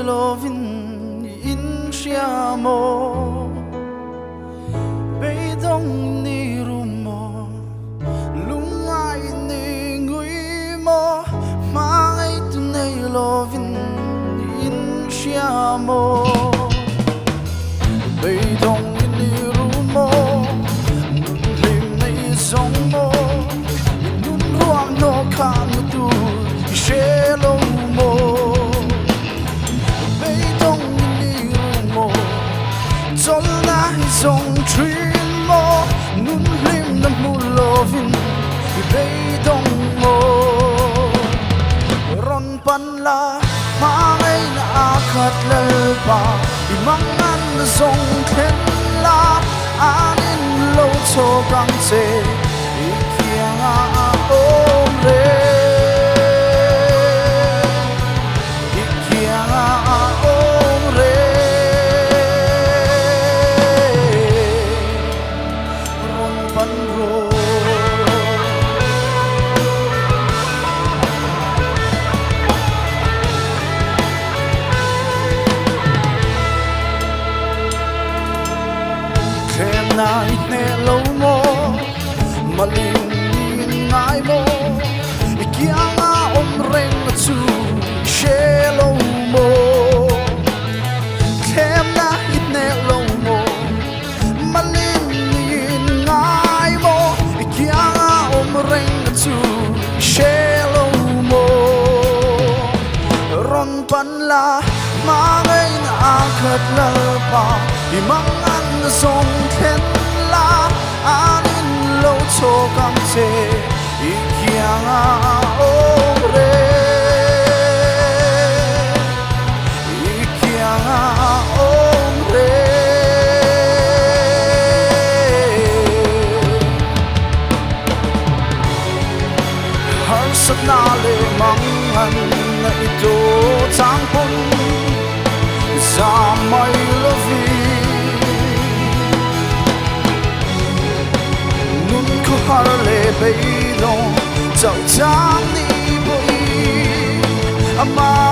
lovin in siamo beidong ni rumo lungai ni ngui mo mai tu nei lovin in siamo beidong ni rumo nun lim nei song mo nun ruang no kan tu shelo mo beidong ni rumo zol na song trin mo nun lim na mu lovin beidong mo ron pan la mangai na akat lalpa imangan na song khen la anin lo cho kang se ikiang a om re ikiang a om re ron pan ro nai ne lo mo maling ngai mo ikianga om reng chu she lo mo kem na it ne lo mo maling ngai mo ikianga om reng chu she lo mo ron pan la mangai na akhat la pa imangan na song khen la anin lo cho kang se ikiang a om re ikiang a om re har sat na le mangan na ito chang pon sa mai lovi har le beidong zao chang ni boi ama